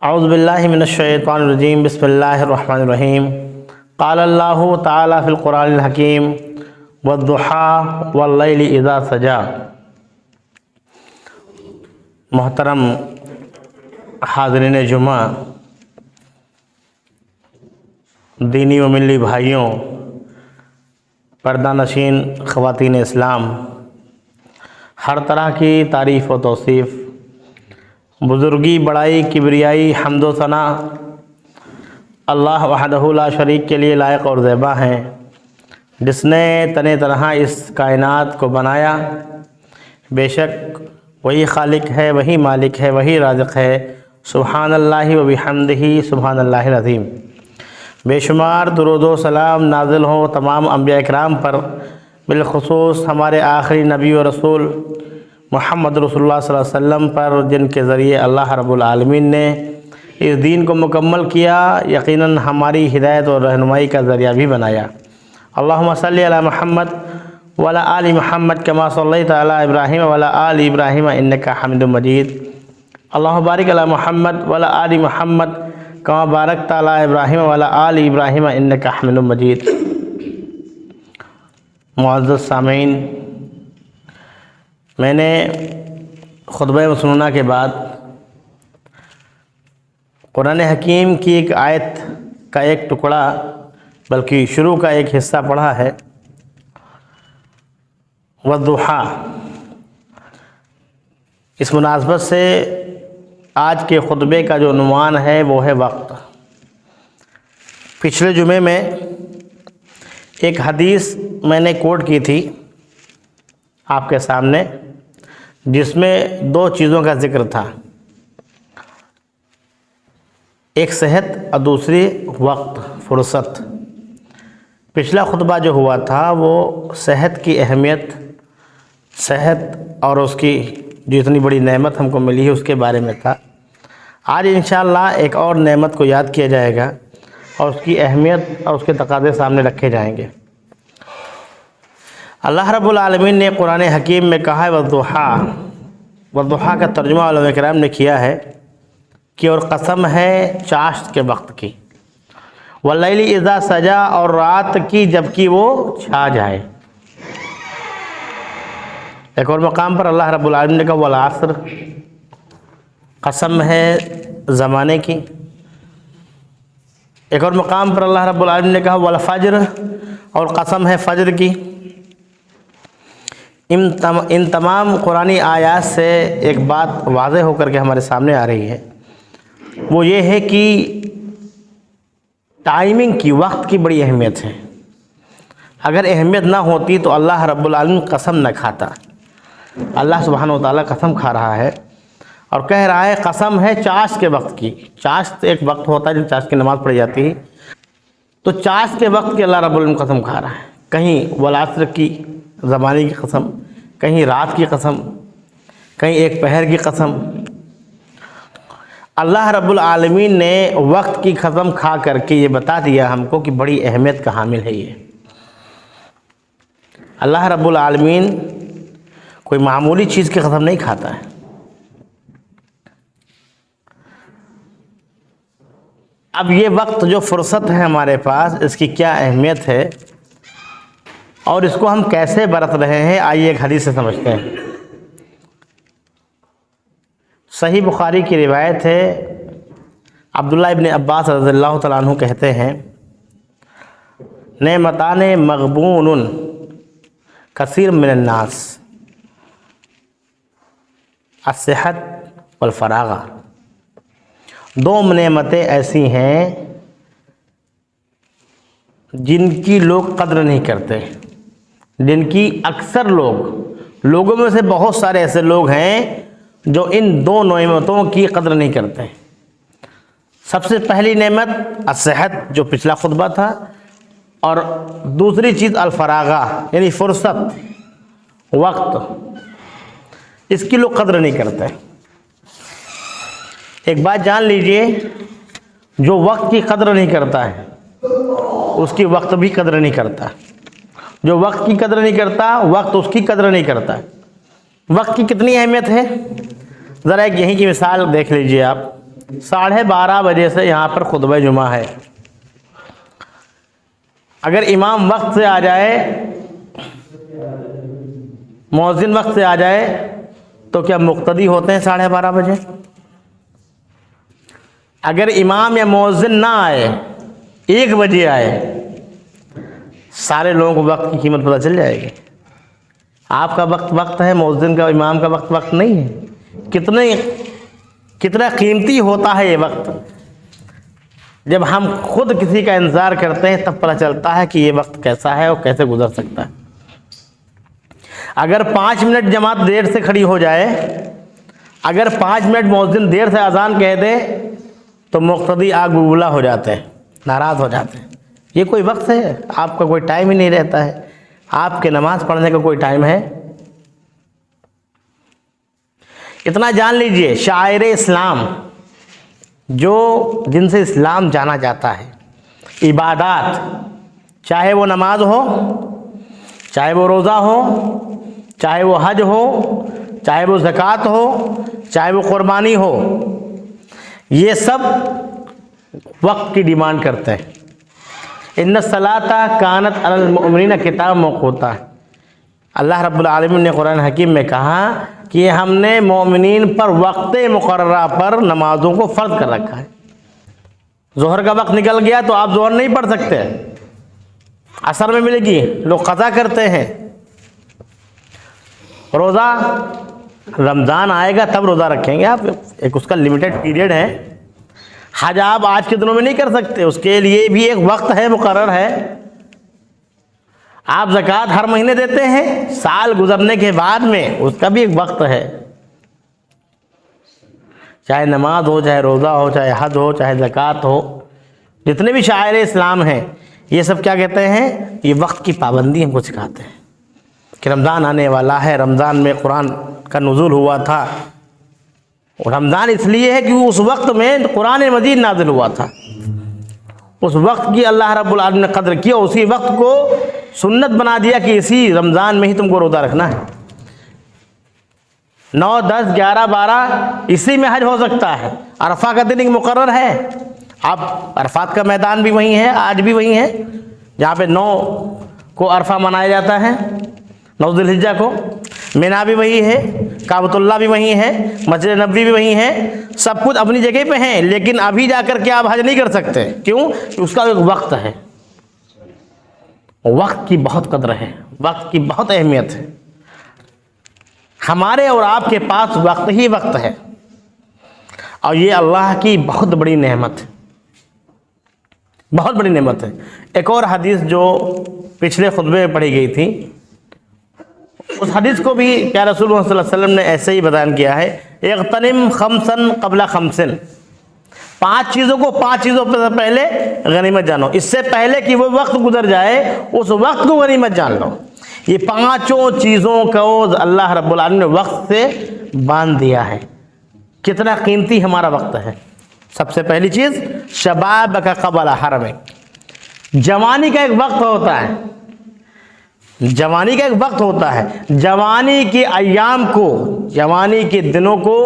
औज़ुबिल्लाहि मिनश्शैतानिर्रजीम बिस्मिल्लाहिर्रहमानिर्रहीम क़ाल अल्लाहु तआला फ़िल क़ुरआनिल हकीम वद्दुहा वल्लैलि इज़ा सजा। मोहतरम हाज़रीन जुमा, दीनी व मिल्ली भाइयों, पर्दा नशीन ख़वातीन इस्लाम, हर तरह की तारीफ़ व तौसीफ़, बुज़ुर्गी, बड़ाई, किबरियाई, हम्दो सना अल्लाह वहदहु ला शरीक के लिए लायक और ज़ेबा हैं, जिसने तने तनहा इस कायनात को बनाया। बेशक वही खालिक है, वही मालिक है, वही राज़िक़ है। सुब्हानल्लाहि व बिहम्दिही सुब्हानल्लाहिल अज़ीम। बेशुमार दुरूद व सलाम नाज़िल हो तमाम अंबिया इकराम पर, बिलख़ुसूस हमारे आखिरी नबी व रसूल मोहम्मद रसूलुल्लाह सल्लल्लाहु अलैहि वसल्लम पर, जिनके ज़रिए अल्लाह रब्बुल आलमीन ने इस दीन को मुकम्मल किया, यकीनन हमारी हिदायत और रहनुमाई का ज़रिया भी बनाया। अल्लाहुम्मा सल्लि अला मुहम्मद व अला आलि मुहम्मद कमा सल्लैता अला इब्राहीम व अला आलि इब्राहीम इन्नका हमीदुम मजीद। अल्लाहुम्मा बारिक अला मुहम्मद व अला आलि मुहम्मद कमा बारकता अला इब्राहीम व अला आलि इब्राहीम इन्नका हमीदुम मजीद। मुअज़्ज़ज़ सामीन, मैंने खुतबा मसनूना के बाद कुरान हकीम की एक आयत का एक टुकड़ा, बल्कि शुरू का एक हिस्सा पढ़ा है। वद्दुहा, इस मुनासबत से आज के खुतबे का जो उन्वान है वो है वक्त। पिछले जुमे में एक हदीस मैंने कोट की थी आपके सामने, जिसमें दो चीज़ों का ज़िक्र था, एक सेहत और दूसरी वक्त, फुर्सत। पिछला खुतबा जो हुआ था वो सेहत की अहमियत, सेहत और उसकी जो इतनी बड़ी नेमत हमको मिली है उसके बारे में था। आज इंशाअल्लाह एक और नेमत को याद किया जाएगा और उसकी अहमियत और उसके तकाज़े सामने रखे जाएंगे। अल्लाह रब्बुल आलमीन ने कुरान हकीम में कहा है वद्दुहा। वद्दुहा का तर्जुमा उलमा किराम ने किया है कि और कसम है चाश्त के वक्त की, वल्लैलि इज़ा सजा, और रात की जबकि वो छा जाए। एक और मकाम पर अल्लाह रब्बुल आलमीन ने कहा वल असर, कसम है ज़माने की। एक और मकाम पर अल्लाह रब्बुल आलमीन ने कहा वल फज्र, और कसम है फज्र की। इन तमाम कुरानी आयात से एक बात वाज़ेह होकर के हमारे सामने आ रही है, वो ये है कि टाइमिंग की, वक्त की बड़ी अहमियत है। अगर अहमियत ना होती तो अल्लाह रब्बुल आलमीन कसम न खाता। अल्लाह सुब्हानहु व तआला कसम खा रहा है और कह रहा है कसम है चाश्त के वक्त की। चाश्त एक वक्त होता है जब चाश्त की नमाज़ पढ़ी जाती है, तो चाश्त के वक्त की अल्लाह रब्बुल आलमीन कसम खा रहा है। कहीं वल असर की, ज़माने की कसम, कहीं रात की कसम, कहीं एक पहर की कसम। अल्लाह रब्बुल आलमीन ने वक्त की कसम खा करके ये बता दिया हमको कि बड़ी अहमियत का हामिल है ये। अल्लाह रब्बुल आलमीन कोई मामूली चीज़ की कसम नहीं खाता है। अब ये वक्त जो फुर्सत है हमारे पास, इसकी क्या अहमियत है और इसको हम कैसे बरत रहे हैं, आइए एक हदीस से समझते हैं। सही बुखारी की रिवायत है, अब्दुल्लाह इब्न अब्बास रज़ियल्लाहु तआला अन्हु कहते हैं, नेमताने मग़बूनुन कसीर मिनन नास अस्सिहत वल फ़राग़ा। दो नेमतें ऐसी हैं जिनकी लोग कद्र नहीं करते, जिनकी अक्सर लोगों में से बहुत सारे ऐसे लोग हैं जो इन दो नेमतों की कद्र नहीं करते। सबसे पहली नेमत अस्सेहत, जो पिछला खुतबा था, और दूसरी चीज़ अल-फ़राग़ा, यानी फुर्सत, वक्त। इसकी लोग कद्र नहीं करते। एक बात जान लीजिए, जो वक्त की कद्र नहीं करता है उसकी वक्त भी कद्र नहीं करता। जो वक्त की कद्र नहीं करता, वक्त उसकी कद्र नहीं करता। वक्त की कितनी अहमियत है, ज़रा एक यहीं की मिसाल देख लीजिए आप। 12:30 बजे से यहाँ पर खुतबा जुमा है। अगर इमाम वक्त से आ जाए, मौज़िन वक्त से आ जाए, तो क्या मुक्तदी होते हैं 12:30 बजे? अगर इमाम या मौज़िन ना आए, 1 बजे आए, सारे लोगों को वक्त की कीमत पता चल जाएगी। आपका वक्त वक्त है, मौज़िन का, इमाम का वक्त वक्त नहीं है। कितना कीमती होता है ये वक्त। जब हम खुद किसी का इंतज़ार करते हैं तब पता चलता है कि ये वक्त कैसा है और कैसे गुजर सकता है। अगर 5 मिनट जमात देर से खड़ी हो जाए, अगर 5 मिनट मौज़िन देर से अजान कह दे, तो मुक़्तदी आग बबूला हो जाते हैं, नाराज़ हो जाते हैं। ये कोई वक्त है? आपका कोई टाइम ही नहीं रहता है। आपके नमाज़ पढ़ने का कोई टाइम है? इतना जान लीजिए, शायर इस्लाम जो जिनसे इस्लाम जाना जाता है, इबादत, चाहे वो नमाज हो, चाहे वो रोज़ा हो, चाहे वो हज हो, चाहे वो ज़कात हो, चाहे वो क़ुरबानी हो, ये सब वक्त की डिमांड करते हैं। इन्ना सलाता कानत अलल मुमिनीना किताब मौक़ूता। अल्लाह रब्बुल आलमीन ने कुरान हकीम में कहा कि हमने मोमिनीन पर वक्त मुकर्ररा पर नमाज़ों को फ़र्ज़ कर रखा है। ज़ोहर का वक्त निकल गया तो आप ज़ोहर नहीं पढ़ सकते, असर में मिलेगी, लोग क़ज़ा करते हैं। रोज़ा, रमज़ान आएगा तब रोज़ा रखेंगे आप, एक उसका लिमिटेड पीरियड है। हज आप आज के दिनों में नहीं कर सकते, उसके लिए भी एक वक्त है, मुकर्रर है। आप ज़कात हर महीने देते हैं, साल गुजरने के बाद में उसका भी एक वक्त है। चाहे नमाज हो, चाहे रोज़ा हो, चाहे हज हो, चाहे ज़कात हो, जितने भी शायर इस्लाम हैं, ये सब क्या कहते हैं? ये वक्त की पाबंदी हमको सिखाते हैं कि रमज़ान आने वाला है, रमज़ान में कुरान का नुज़ूल हुआ था। और रमज़ान इसलिए है कि उस वक्त में कुरान मजीद नाज़िल हुआ था। उस वक्त की अल्लाह रब्बुल आलमीन ने कदर की और उसी वक्त को सुन्नत बना दिया कि इसी रमज़ान में ही तुमको रोज़ा रखना है। 9, 10, 11, 12 इसी में हज हो सकता है। अरफा का दिन एक मुकर्रर है। आप अरफात का मैदान भी वहीं है, आज भी वहीं है जहाँ पे 9 को अरफा मनाया जाता है, 9 ज़िलहिज्जा को। मिना भी वही है, काबतुल्ला भी वही है, मस्जिद नबवी भी वही है, सब कुछ अपनी जगह पे हैं। लेकिन अभी जाकर के आप हज नहीं कर सकते। क्यों? उसका एक वक्त है। वक्त की बहुत कदर है, वक्त की बहुत अहमियत है। हमारे और आपके पास वक्त ही वक्त है और ये अल्लाह की बहुत बड़ी नेमत है, बहुत बड़ी नेमत है। एक और हदीस जो पिछले खुतबे में पढ़ी गई थी, उस हदीस को भी क्या रसूल सल्लल्लाहु अलैहि वसल्लम ने ऐसे ही बयान किया है, इग़्तनिम खमसन क़ब्ला खमसिन। 5 चीज़ों को 5 चीज़ों से पहले गनीमत जानो। इससे पहले कि वो वक्त गुजर जाए, उस वक्त को गनीमत जान लो। ये 5 चीज़ों को अल्लाह रब्बुल आलमीन ने वक्त से बांध दिया है। कितना कीमती हमारा वक्त है। सबसे पहली चीज़, शबाब का क़ब्ला हरम। जवानी का एक वक्त होता है, जवानी का एक वक्त होता है। जवानी के अय्याम को, जवानी के दिनों को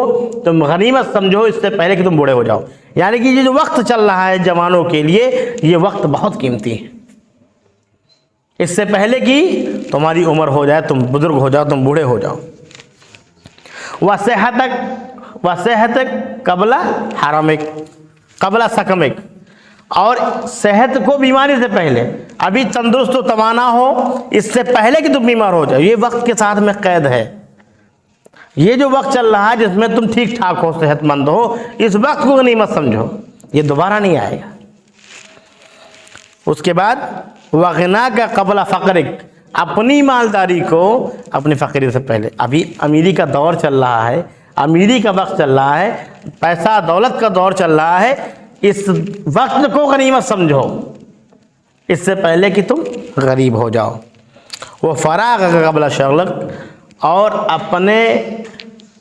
तुम गनीमत समझो, इससे पहले कि तुम बूढ़े हो जाओ। यानी कि ये जो वक्त चल रहा है जवानों के लिए, ये वक्त बहुत कीमती है। इससे पहले कि तुम्हारी उम्र हो जाए, तुम बुजुर्ग हो जाओ, तुम बूढ़े हो जाओ। वसेहतक कबला हरमिक, कबला सकमिक। और सेहत को बीमारी से पहले, अभी तंदुरुस्त हो, तवाना हो, इससे पहले कि तुम बीमार हो जाओ। ये वक्त के साथ में कैद है। ये जो वक्त चल रहा है जिसमें तुम ठीक ठाक हो, सेहतमंद हो, इस वक्त को गनीमत समझो, ये दोबारा नहीं आएगा। उसके बाद वगना का कबला फ़क़रिक, अपनी मालदारी को अपनी फ़कीरी से पहले। अभी अमीरी का दौर चल रहा है, अमीरी का वक्त चल रहा है, पैसा दौलत का दौर चल रहा है। इस वक्त को गनीमत समझो, इससे पहले कि तुम गरीब हो जाओ। वो फ़राग़ का क़ब्ला शग़लक, और अपने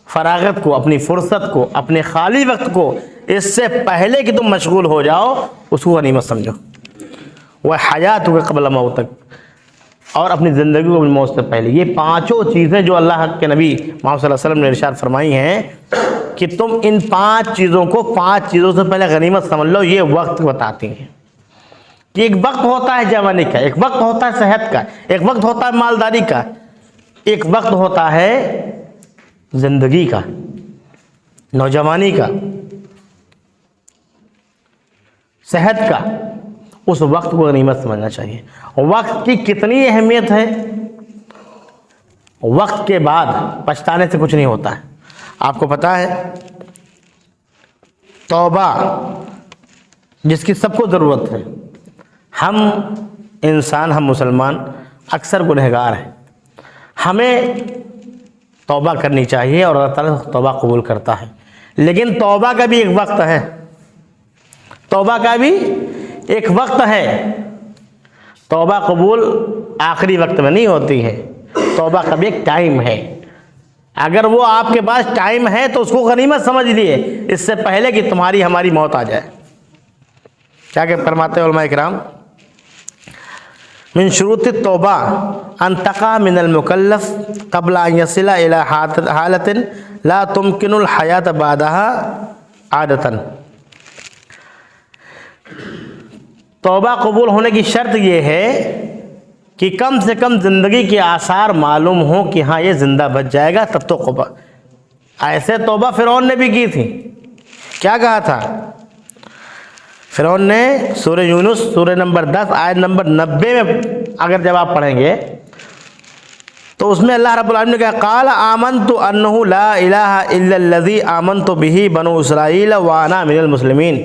फ़राग़त को, अपनी फ़ुर्सत को, अपने खाली वक्त को, इससे पहले कि तुम मशगूल हो जाओ, उसको गनीमत समझो। वह हयात का क़ब्ला मौतक, और अपनी ज़िंदगी को अपनी मौत से पहले। ये पांचों चीज़ें जो अल्लाह के नबी मोहम्मद सल्लल्लाहु अलैहि वसल्लम ने इरशाद फरमाई हैं कि तुम इन 5 चीज़ों को 5 चीज़ों से पहले गनीमत समझ लो, ये वक्त बताती हैं कि एक वक्त होता है जवानी का, एक वक्त होता है सेहत का, एक वक्त होता है मालदारी का, एक वक्त होता है ज़िंदगी का, नौजवानी का, सेहत का। उस वक्त को गनीमत समझना चाहिए। वक्त की कितनी अहमियत है, वक्त के बाद पछताने से कुछ नहीं होता है। आपको पता है तौबा जिसकी सबको ज़रूरत है, हम इंसान, हम मुसलमान अक्सर गुनहगार हैं, हमें तौबा करनी चाहिए और अल्लाह ताला तौबा कबूल करता है। लेकिन तौबा का भी एक वक्त है, तौबा का भी एक वक्त है। तौबा कबूल आखिरी वक्त में नहीं होती है, तौबा का भी एक टाइम है। अगर वो आपके पास टाइम है तो उसको गनीमत समझ लिए, इससे पहले कि तुम्हारी हमारी मौत आ जाए। क्या क्या फरमाते हैं उलमा इकराम, मिन शुरूत तौबा अन तका मिनल मुकल्लफ क़ब्ल अन यसिला इला हालतिन ला तुमकिनुल हयात बादहा आदतन। तौबा कबूल होने की शर्त यह है कि कम से कम ज़िंदगी के आसार मालूम हो कि हाँ ये ज़िंदा बच जाएगा, तब तो तौबा। ऐसे तौबा फ़िरौन ने भी की थी। क्या कहा था फ़िरौन ने? सूरह यूनुस सूरह नंबर 10 आयत नंबर 90 में अगर जब आप पढ़ेंगे तो उसमें अल्लाह रब्बुल आलमीन ने कहा, क़ाल आमनतु अन्नहु ला इलाहा इल्लल्लज़ी आमनतु बिही बनु इसराईल व अना मिनल मुस्लिमीन।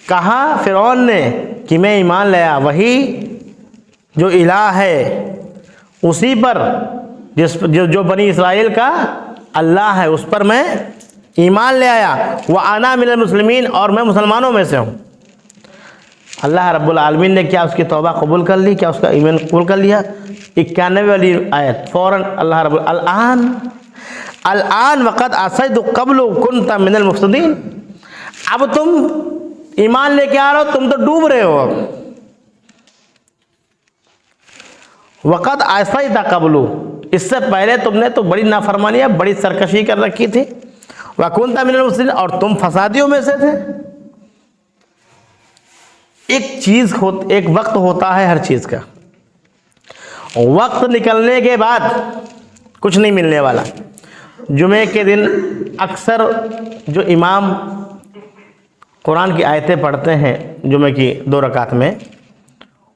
कहा फ़िरौन ने कि मैं ईमान लाया वही जो इलाह है, उसी पर जो बनी इसराइल का अल्लाह है, उस पर मैं ईमान ले आया। व अना मिनल मुस्लिमीन, और मैं मुसलमानों में से हूँ। अल्लाह रब्बुल आलमीन ने क्या उसकी तौबा कबूल कर ली? क्या उसका ईमान कबूल कर लिया? 91 वाली आयत फ़ौरन अल्लाह रब्बुल अल-आन वक़द असैतु क़ब्लु कुन्ता मिनल मुफ़्सिदीन। अब तुम ईमान लेके आ रहे हो, तुम तो डूब रहे हो। वक़द असैता क़ब्लु, इससे पहले तुमने तो बड़ी नाफरमानियाँ, बड़ी सरकशी कर रखी थी। व कुन्ता मिनल मुफ़्सिदीन, और तुम फसादियों में से थे। एक वक्त होता है हर चीज़ का। वक्त निकलने के बाद कुछ नहीं मिलने वाला। जुमे के दिन अक्सर जो इमाम कुरान की आयतें पढ़ते हैं जुमे की 2 रकात में,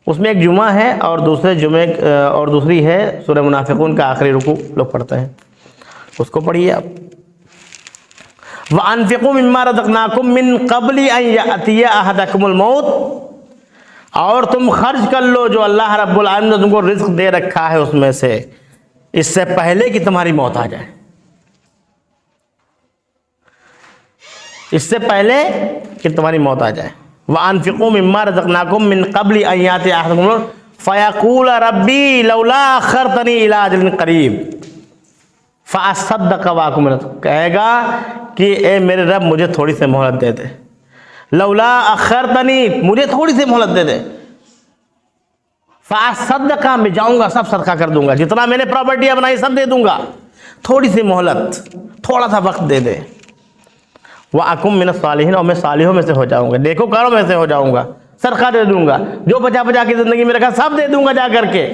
उसमें एक जुमा है और दूसरी है सूरह मुनाफिकून का आखिरी रुकू लोग पढ़ते हैं, उसको पढ़िए आप। व अनफ़िक़ू मिम्मा रज़क़नाकुम मिन क़ब्लि अन यअतिय अहदकुमुल मौत, और तुम खर्च कर लो जो अल्लाह रब्बुल आलमीन ने तुमको रिज़्क़ दे रखा है उसमें से, इससे पहले कि तुम्हारी मौत आ जाए, इससे पहले कि तुम्हारी मौत आ जाए। व अनफ़िक़ू मिम्मा रज़क़नाकुम मिन क़ब्लि अन यअतिय अहदकुमुल मौत फ़यक़ूल रब्बी लौला अख़्ख़रतनी इला अजलिन क़रीब फ़असद्दक़ व अकुन मिनल, कहेगा कि ए मेरे रब मुझे थोड़ी सी मोहलत दे दे। लौला अख़्ख़रतनी, मुझे थोड़ी सी मोहलत दे दे। फ़असद्दक़, मैं जाऊँगा सब सदका कर दूँगा, जितना मैंने प्रॉपर्टी बनाई सब दे दूँगा, थोड़ी सी मोहलत, थोड़ा सा वक्त दे दे। व अकुन मिनस सालिहीन, और मैं सालिहों में से हो जाऊँगा, नेकोकारों में से हो जाऊँगा, सदका दे दूँगा, जो बचा बचा की ज़िंदगी में रखा सब दे दूँगा जा करके।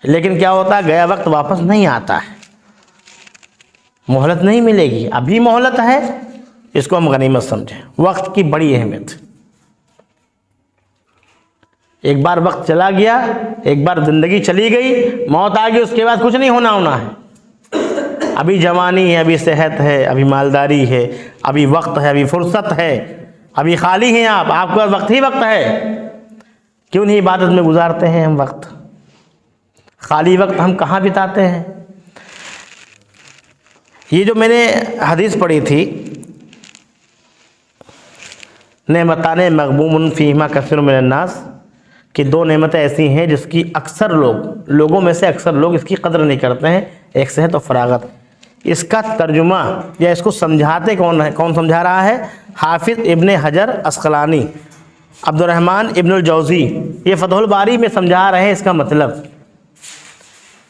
लेकिन क्या होता है, गया वक्त वापस नहीं आता है, मोहलत नहीं मिलेगी। अभी मोहलत है, इसको हम गनीमत समझें। वक्त की बड़ी अहमियत। एक बार वक्त चला गया, एक बार ज़िंदगी चली गई, मौत आ गई, उसके बाद कुछ नहीं होना है। अभी जवानी है, अभी सेहत है, अभी मालदारी है, अभी वक्त है, अभी फुर्सत है, अभी खाली हैं आप, आपका वक्त ही वक्त है। क्यों नहीं इबादत में गुजारते हैं हम वक्त? खाली वक्त हम कहाँ बिताते हैं? ये जो मैंने हदीस पढ़ी थी, नेमताने मग़बूमुन फ़ीहिमा कसीरुम मिनन नास, कि 2 नेमतें ऐसी हैं जिसकी अक्सर लोगों में से अक्सर लोग इसकी कदर नहीं करते हैं। एक सेहत और फरागत। इसका तर्जुमा या इसको समझाते कौन समझा रहा है? हाफिज़ इब्ने हजर अस्क़लानी अब्दुर्रहमान इब्नुल जौज़ी ये फतहुल बारी में समझा रहे हैं इसका मतलब।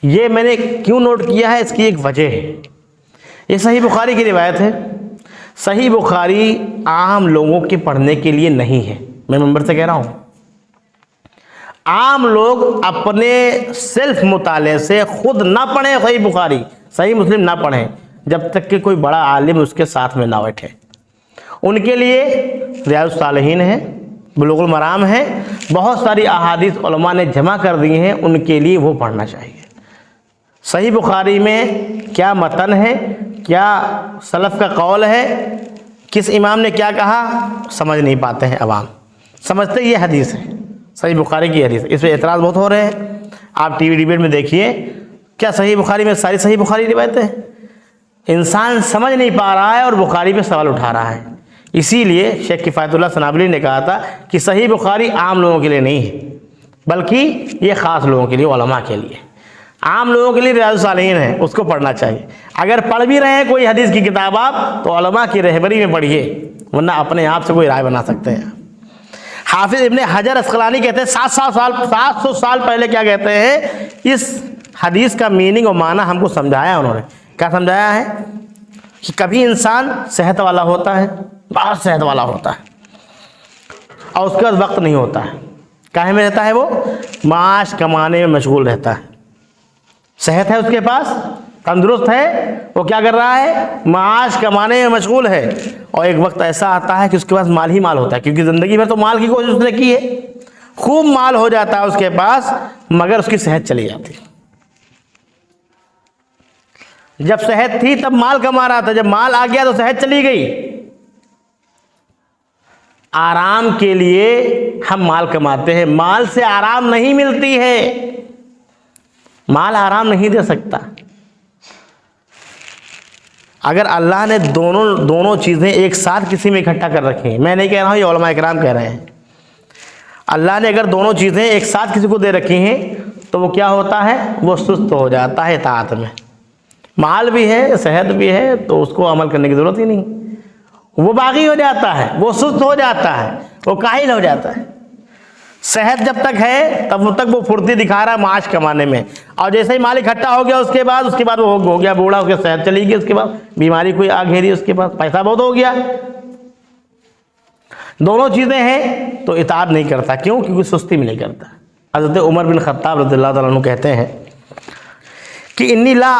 ये मैंने क्यों नोट किया है, इसकी एक वजह है। ये सही बुखारी की रिवायत है। सही बुखारी आम लोगों के पढ़ने के लिए नहीं है, मैं मेंबर से कह रहा हूँ। आम लोग अपने सेल्फ मुताले से खुद ना पढ़ें सही बुखारी, सही मुस्लिम ना पढ़ें जब तक कि कोई बड़ा आलिम उसके साथ में ना बैठे। उनके लिए रियाजुस सालिहीन है, बुलुगुल मराम है, बहुत सारी अहादीस उलमा ने जमा कर दी हैं, उनके लिए वो पढ़ना चाहिए। सही बुखारी में क्या मतन है, क्या सलफ़ का कौल है, किस इमाम ने क्या कहा, समझ नहीं पाते हैं अवाम। समझते ये हदीस है, सही बुखारी की हदीस। इस पर एतराज़ बहुत हो रहे हैं। आप टीवी डिबेट में देखिए, क्या सही बुखारी में सारी सही बुखारी रिवायतें हैं? इंसान समझ नहीं पा रहा है और बुखारी पे सवाल उठा रहा है। इसीलिए शेख किफ़ायतुल्लाह सनाबली ने कहा था कि सही बुखारी आम लोगों के लिए नहीं है, बल्कि ये ख़ास लोगों के लिए, उलमा के लिए। आम लोगों के लिए रियाजुस सालिहीन है, उसको पढ़ना चाहिए। अगर पढ़ भी रहे हैं कोई हदीस की किताब आप, तो उलमा की रहबरी में पढ़िए, वरना अपने आप से कोई राय बना सकते हैं। हाफिज इब्ने हजर अस्कलानी कहते हैं 700 साल पहले क्या कहते हैं, इस हदीस का मीनिंग और माना हमको समझाया उन्होंने। क्या समझाया है कि कभी इंसान सेहत वाला होता है, बहुत सेहत वाला होता है, और उसके पास वक्त नहीं होता है। काहे में रहता है वो? माश कमाने में मशगूल रहता है। सेहत है उसके पास, तंदुरुस्त है, वो क्या कर रहा है? माश कमाने में मशगूल है। और एक वक्त ऐसा आता है कि उसके पास माल ही माल होता है, क्योंकि ज़िंदगी भर तो माल की कोशिश उसने की है, खूब माल हो जाता है उसके पास, मगर उसकी सेहत चली जाती है। जब सेहत थी तब माल कमा रहा था, जब माल आ गया तो सेहत चली गई। आराम के लिए हम माल कमाते हैं, माल से आराम नहीं मिलती है, माल आराम नहीं दे सकता। अगर अल्लाह ने दोनों चीज़ें एक साथ किसी में इकट्ठा कर रखी हैं, मैं नहीं कह रहा हूँ, ये उलमा इकराम कह रहे हैं, अल्लाह ने अगर दोनों चीज़ें एक साथ किसी को दे रखी हैं तो वो क्या होता है? वो सुस्त हो जाता है इताअत में। माल भी है, सेहत भी है, तो उसको अमल करने की ज़रूरत ही नहीं, वो बागी हो जाता है, वो सुस्त हो जाता है, वो काहिल हो जाता है। सेहत जब तक है तब तक वो फुर्ती दिखा रहा है माश कमाने में, और जैसे ही माल इकट्ठा हो गया उसके बाद वो हो गया बूढ़ा, उसकी सेहत चली गई, उसके बाद बीमारी कोई आ घेरी, उसके पास पैसा बहुत हो गया। दोनों चीज़ें हैं तो इताअत नहीं करता, क्यों? क्योंकि सुस्ती में नहीं करता। हज़रत उमर बिन खत्ताब रज़ियल्लाहु ताला अन्हु कहते हैं कि इन्नी ला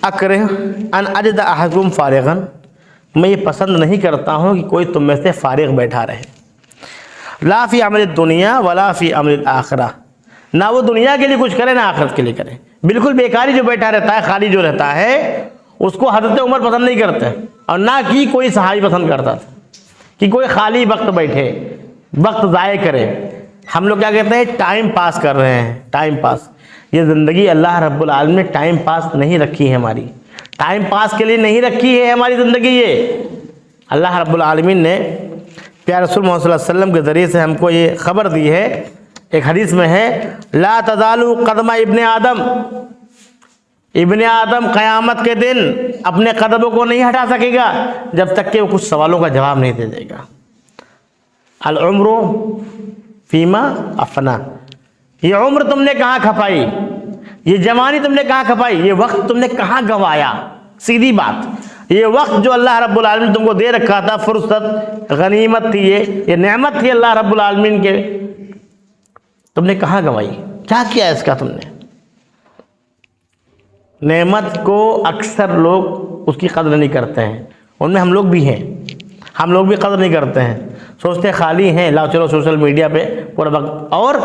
अकरह अन अजद अहदकुम फारिगन, मैं ये पसंद नहीं करता हूँ कि कोई तुम में से फारिग बैठा रहे। ला फ़ी अमल दुनिया वला फ़ी अमल आखिरा, ना वो दुनिया के लिए कुछ करे ना आखिरत के लिए करे। बिल्कुल बेकारी जो बैठा रहता है, खाली जो रहता है, उसको हज़रत उमर पसंद नहीं करते, और ना कि कोई सहाबी पसंद करता था कि कोई खाली वक्त बैठे, वक्त ज़ाय करे। हम लोग क्या कहते हैं? टाइम पास कर रहे हैं, टाइम पास। ये ज़िंदगी अल्लाह रब्बुल आलमीन ने टाइम पास नहीं रखी है, हमारी टाइम पास के लिए नहीं रखी है हमारी ज़िंदगी। ये अल्लाह रब्बुल आलमीन ने प्यारे रसूल मोहम्मद सल्लल्लाहु अलैहि वसल्लम के ज़रिए से हमको ये ख़बर दी है। एक हदीस में है, ला तज़ालु क़दमा इब्ने आदम क़यामत के दिन अपने कदमों को नहीं हटा सकेगा जब तक कि वो कुछ सवालों का जवाब नहीं दे देगा। अल उम्र फ़ीमा अफ़ना, ये उम्र तुमने कहाँ खपाई, ये जवानी तुमने कहाँ खपाई, ये वक्त तुमने कहाँ गंवाया। सीधी बात, ये वक्त जो अल्लाह रब्बुल आलमीन तुमको दे रखा था, फुर्सत, गनीमत थी, ये नेमत थी अल्लाह रब्बुल आलमीन के, तुमने कहाँ गंवाई, क्या किया इसका तुमने। नेमत को अक्सर लोग उसकी कदर नहीं करते हैं, उनमें हम लोग भी हैं, हम लोग भी कदर नहीं करते हैं, सोचते खाली हैं, लाओ चलो सोशल मीडिया पे पूरा वक्त। और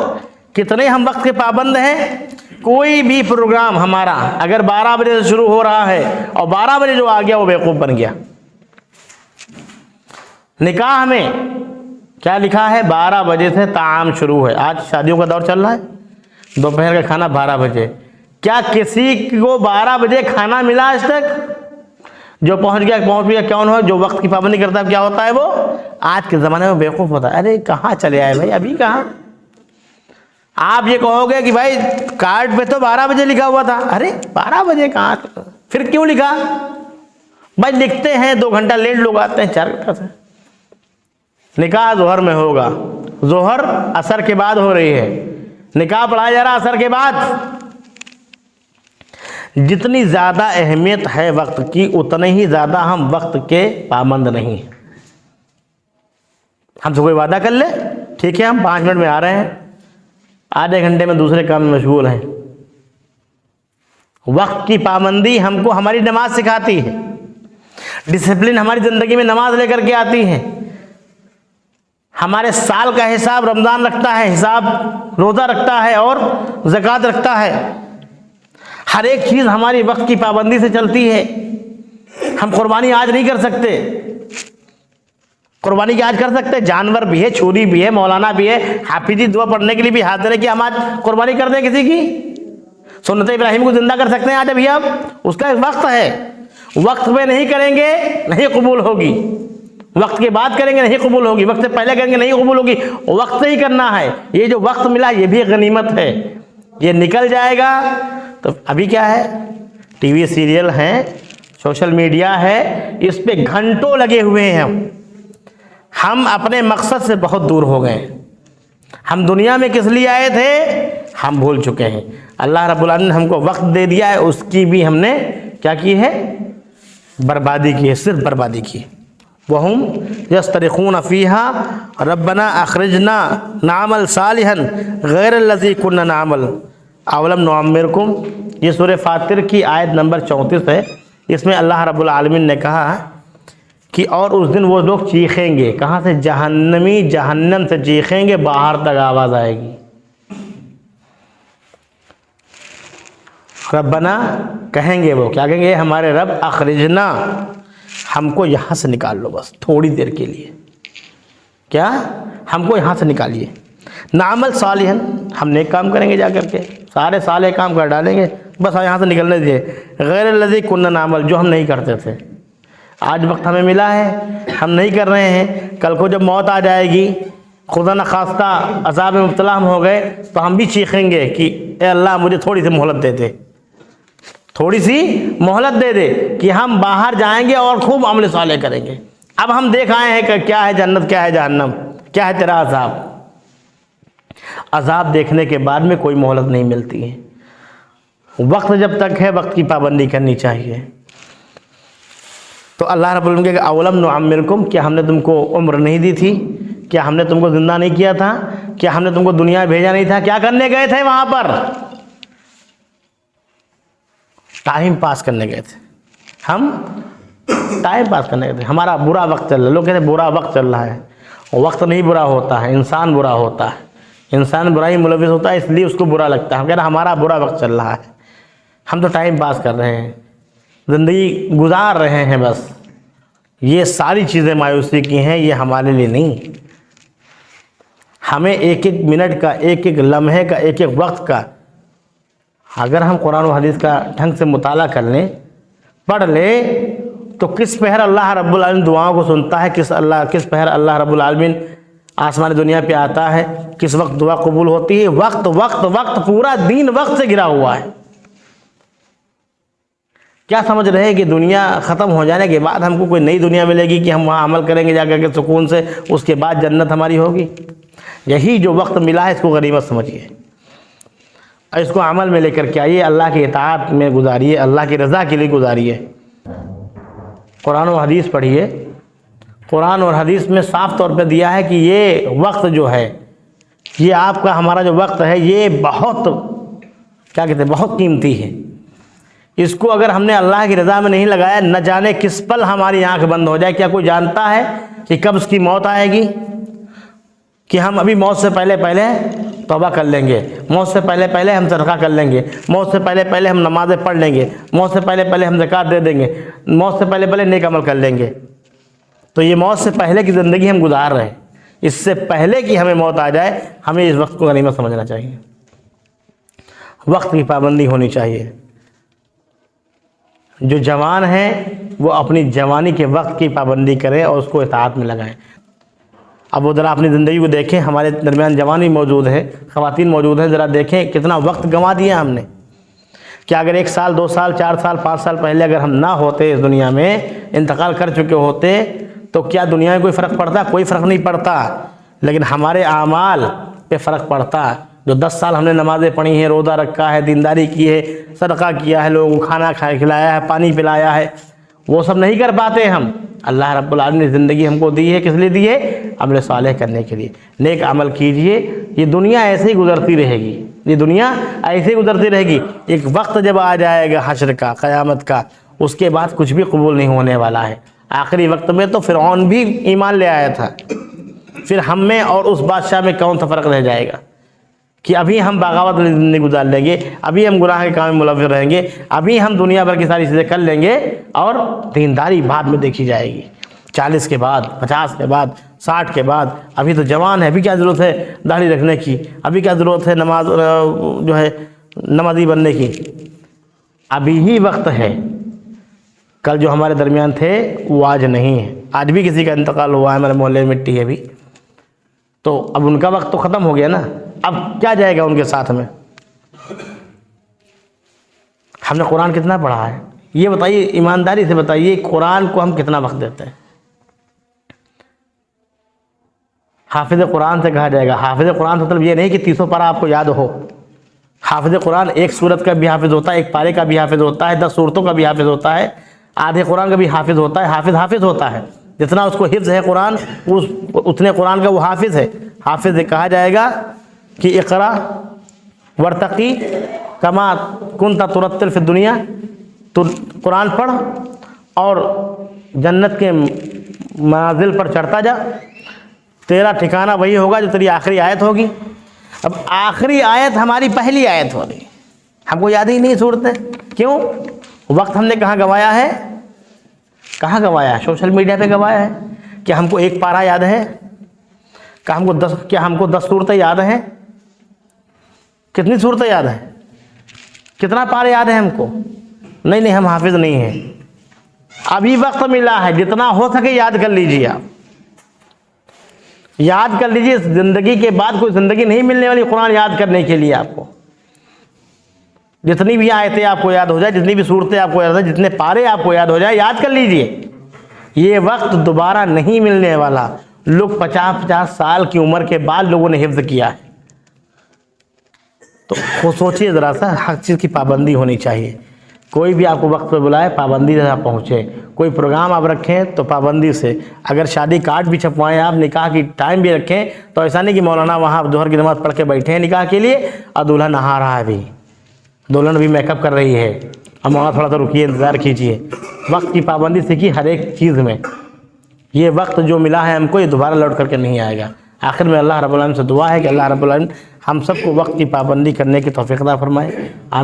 कितने हम वक्त के पाबंद हैं। कोई भी प्रोग्राम हमारा अगर 12 बजे से शुरू हो रहा है और 12 बजे जो आ गया वो बेवकूफ़ बन गया। निकाह में क्या लिखा है? 12 बजे से ताम शुरू है। आज शादियों का दौर चल रहा है, दोपहर का खाना 12 बजे। क्या किसी को 12 बजे खाना मिला आज तक? जो पहुंच गया, कौन हो? जो वक्त की पाबंदी करता है क्या होता है वो? आज के ज़माने में बेवकूफ़ होता है। अरे कहाँ चले आए भाई, अभी कहाँ? आप ये कहोगे कि भाई कार्ड पे तो 12 बजे लिखा हुआ था। अरे 12 बजे कहाँ, फिर क्यों लिखा? भाई लिखते हैं 2 घंटा लेट लोग आते हैं, 4 घंटा से। निकाह ज़ोहर में होगा, जोहर असर के बाद हो रही है, निकाह पढ़ाया जा रहा असर के बाद। जितनी ज़्यादा अहमियत है वक्त की, उतने ही ज़्यादा हम वक्त के पाबंद नहीं हैं। हमसे कोई वादा कर ले, ठीक है हम 5 मिनट में आ रहे हैं, आधे घंटे में दूसरे काम में मशगूल हैं। वक्त की पाबंदी हमको हमारी नमाज सिखाती है, डिसिप्लिन हमारी ज़िंदगी में नमाज लेकर के आती है। हमारे साल का हिसाब रमज़ान रखता है, हिसाब रोज़ा रखता है और ज़कात रखता है। हर एक चीज़ हमारी वक्त की पाबंदी से चलती है। हम कुर्बानी आज नहीं कर सकते, कुर्बानी की आज कर सकते, जानवर भी है, छुरी भी है, मौलाना भी है, हाफिजी दुआ पढ़ने के लिए भी हाजिर है कि हम आज कुर्बानी कर दें किसी की। सुन्नत इब्राहिम को जिंदा कर सकते हैं आज अभी आप, उसका एक वक्त है, वक्त में नहीं करेंगे नहीं कबूल होगी, वक्त के बाद करेंगे नहीं कबूल होगी, वक्त से पहले करेंगे नहीं कबूल होगी, वक्त से ही करना है। ये जो वक्त मिला ये भी एक गनीमत है, ये निकल जाएगा। तो अभी क्या है, टीवी सीरियल हैं, सोशल मीडिया है, इस पे घंटों लगे हुए हैं। हम अपने मकसद से बहुत दूर हो गए। हम दुनिया में किस लिए आए थे हम भूल चुके हैं। अल्लाह रब्बुल आलमीन ने हमको वक्त दे दिया है, उसकी भी हमने क्या की है, बर्बादी की है, सिर्फ बर्बादी की। वहुम यस्तरिखून फ़ीहा रब्बना अखरिजना नामल सालिहन गैरल्लज़ी कुन्ना नामल अवलम नुअम्मिरकुम। ये सूरह फातिर की आयत नंबर 34 है। इसमें अल्लाह रब्बुल आलमीन ने कहा कि और उस दिन वो लोग चीखेंगे, कहाँ से, जहन्नमी जहन्नम से चीखेंगे, बाहर तक आवाज़ आएगी। रब्बना कहेंगे, वो क्या कहेंगे, हमारे रब अखरिजना, हमको यहाँ से निकाल लो बस थोड़ी देर के लिए, क्या हमको यहाँ से निकालिए। नामल सालिहन, हम नेक काम करेंगे, जा करके सारे साले काम कर डालेंगे, बस यहाँ से निकलने दीजिए। गैरल्लज़ी कुन्ना नामल, जो हम नहीं करते थे, आज वक्त हमें मिला है, हम नहीं कर रहे हैं। कल को जब मौत आ जाएगी, खुदा न खास्ता अज़ाब में मुब्तला हम हो गए, तो हम भी चीखेंगे कि ए अल्लाह मुझे थोड़ी सी मोहलत दे दे, थोड़ी सी मोहलत दे दे कि हम बाहर जाएंगे और खूब अमल साले करेंगे। अब हम देख आए हैं कि क्या है जन्नत, क्या है जहन्नम, क्या है तेरा अज़ाब। अज़ाब देखने के बाद में कोई मोहलत नहीं मिलती है। वक्त जब तक है वक्त की पाबंदी करनी चाहिए। तो अल्लाह रब्बुल आलमीन के अवलम नुअम्मिरकुम, क्या हमने तुमको उम्र नहीं दी थी, क्या हमने तुमको ज़िंदा नहीं किया था, क्या हमने तुमको दुनिया में भेजा नहीं था, क्या करने गए थे वहाँ पर, टाइम पास करने गए थे। हम टाइम पास करने गए थे, हमारा बुरा वक्त चल रहा है। लोग कहते हैं बुरा वक्त चल रहा है, वक्त नहीं बुरा होता है, इंसान बुरा होता है, इंसान बुराई मुलविस होता है, इसलिए उसको बुरा लगता है। हम कह रहे हैं हमारा बुरा वक्त चल रहा है, हम तो टाइम पास कर रहे हैं, ज़िंदगी गुजार रहे हैं बस। ये सारी चीज़ें मायूसी की हैं, ये हमारे लिए नहीं। हमें एक एक मिनट का, एक एक लम्हे का, एक एक वक्त का, अगर हम कुरान और हदीस का ढंग से मुताला कर लें, पढ़ ले, तो किस पहर अल्लाह रब्बुल आलमीन दुआओं को सुनता है, किस पहर अल्लाह रब्बुल आलमीन आसमान दुनिया पे आता है, किस वक्त दुआ कबूल होती है। वक्त वक्त वक्त, पूरा दिन वक्त से घिरा हुआ है। क्या समझ रहे हैं कि दुनिया ख़त्म हो जाने के बाद हमको कोई नई दुनिया मिलेगी कि हम वहाँ अमल करेंगे जाकर के सुकून से, उसके बाद जन्नत हमारी होगी। यही जो वक्त मिला है इसको गनीमत समझिए, इसको अमल में लेकर के आइए, अल्लाह की इताअत में गुजारिए, अल्लाह की रज़ा के लिए गुजारिए। कुरान और हदीस पढ़िए, कुरान और हदीस में साफ़ तौर पे दिया है कि ये वक्त जो है, ये आपका हमारा जो वक्त है, ये बहुत क्या कहते हैं, बहुत कीमती है। इसको अगर हमने अल्लाह की रज़ा में नहीं लगाया, न जाने किस पल हमारी आंख बंद हो जाए। क्या कोई जानता है कि कब उसकी मौत आएगी, कि हम अभी मौत से पहले पहले तौबा कर लेंगे, मौत से पहले पहले हम सदका कर लेंगे, मौत से पहले पहले हम नमाज़ें पढ़ लेंगे, मौत से पहले पहले हम ज़कात दे देंगे, मौत से पहले पहले नेक अमल कर लेंगे। तो ये मौत से पहले की ज़िंदगी हम गुजार रहे हैं। इससे पहले कि हमें मौत आ जाए, हमें इस वक्त को गनीमत समझना चाहिए। वक्त की पाबंदी होनी चाहिए। जो जवान हैं वो अपनी जवानी के वक्त की पाबंदी करें और उसको इताअत में लगाएं। अब वो ज़रा अपनी ज़िंदगी को देखें, हमारे दरमियान जवान भी मौजूद है, ख़वातीन मौजूद हैं, ज़रा देखें कितना वक्त गंवा दिया हमने। क्या अगर 1 साल 2 साल 4 साल 5 साल पहले अगर हम ना होते, इस दुनिया में इंतकाल कर चुके होते, तो क्या दुनिया में कोई फ़र्क पड़ता? कोई फ़र्क नहीं पड़ता। लेकिन हमारे आमाल पे फ़र्क पड़ता है। जो 10 साल हमने नमाज़ें पढ़ी हैं, रोज़ा रखा है, दीनदारी की है, सदका किया है, लोगों को खाना खिलाया है, पानी पिलाया है, वो सब नहीं कर पाते हम। अल्लाह रब्बुल आलमीन ने ज़िंदगी हमको दी है, किस लिए दी है? अमल सालेह करने के लिए। नेक अमल कीजिए, ये दुनिया ऐसे ही गुजरती रहेगी, ये दुनिया ऐसे ही गुजरती रहेगी। एक वक्त जब आ जाएगा हश्र का, क़यामत का, उसके बाद कुछ भी कबूल नहीं होने वाला है। आखिरी वक्त में तो फ़िरऔन भी ईमान ले आया था, फिर हम में और उस बादशाह में कौन सा फ़र्क रह जाएगा कि अभी हम बगावत वाली ज़िंदगी गुजार लेंगे, अभी हम गुनाह के काम में मुलव्वस रहेंगे, अभी हम दुनिया भर की सारी चीज़ें कर लेंगे और दीनदारी बाद में देखी जाएगी। 40 के बाद, 50 के बाद, 60 के बाद। अभी तो जवान है, अभी क्या ज़रूरत है दाढ़ी रखने की, अभी क्या ज़रूरत है नमाज जो है नमाजी बनने की। अभी ही वक्त है। कल जो हमारे दरमियान थे वो आज नहीं है। आज भी किसी का इंतकाल हुआ है, हमारे मोहल्ले में मिट्टी है अभी, तो अब उनका वक्त तो ख़त्म हो गया ना, अब क्या जाएगा उनके साथ में। हमने कुरान कितना पढ़ा है ये बताइए, ईमानदारी से बताइए, कुरान को हम कितना वक्त देते हैं। हाफिज़ कुरान से कहा जाएगा, हाफिज़ कुरान से मतलब ये नहीं कि 300 पारा आपको याद हो। हाफिज़ कुरान एक सूरत का भी हाफिज़ होता है, एक पारे का भी हाफिज़ होता है, 10 सूरतों का भी हाफिज़ होता है, आधे कुरान का भी हाफिज़ होता है। हाफिज़ होता है, जितना उसको हिफ्ज़ है कुरान, उतने कुरान का वो हाफिज़ है। हाफिज़ कहा जाएगा कि इक़रा वर्तक़ी कमा कुन्ता तुरत्तिल फ़िद दुनिया, तो कुरान पढ़ और जन्नत के मनाजिल पर चढ़ता जा, तेरा ठिकाना वही होगा जो तेरी आखिरी आयत होगी। अब आखिरी आयत हमारी पहली आयत हो रही, हमको याद ही नहीं सूरतें। क्यों? वक्त हमने कहाँ गंवाया है? कहाँ गंवाया है? सोशल मीडिया पे गंवाया है। क्या हमको एक पारा याद है? क्या हमको 10 सूरतें याद हैं? कितनी सूरतें याद हैं? कितना पारे याद है हमको? नहीं, हम हाफिज़ नहीं हैं। अभी वक्त मिला है, जितना हो सके याद कर लीजिए। आप याद कर लीजिए, ज़िंदगी के बाद कोई ज़िंदगी नहीं मिलने वाली कुरान याद करने के लिए। आपको जितनी भी आयतें आपको याद हो जाए, जितनी भी सूरतें आपको याद हो जाए, जितने पारे आपको याद हो जाए, याद कर लीजिए। ये वक्त दोबारा नहीं मिलने वाला। लोग 50-50 साल की उम्र के बाद लोगों ने हिफ्ज़ किया है, तो सोचिए ज़रा सा, हर चीज़ की पाबंदी होनी चाहिए। कोई भी आपको वक्त पे बुलाए, पाबंदी से आप पहुँचे। कोई प्रोग्राम आप रखें तो पाबंदी से। अगर शादी कार्ड भी छपवाएं आप, निकाह की टाइम भी रखें, तो ऐसा नहीं कि मौलाना वहाँ जोहर की नमाज़ पढ़ के बैठे हैं निकाह के लिए और दूल्हा नहा रहा है, अभी दुल्हन भी मेकअप कर रही है, अब मौलाना थोड़ा सा रुकिए, इंतज़ार कीजिए। वक्त की पाबंदी सीखिए हर एक चीज़ में। ये वक्त जो मिला है हमको, ये दोबारा लौट करके नहीं आएगा। आखिर में अल्लाह रब्बुल आलमीन से दुआ है कि अल्लाह रब्बुल आलमीन हम सबको वक्त की पाबंदी करने की तौफीक अता फरमाए। आमीन।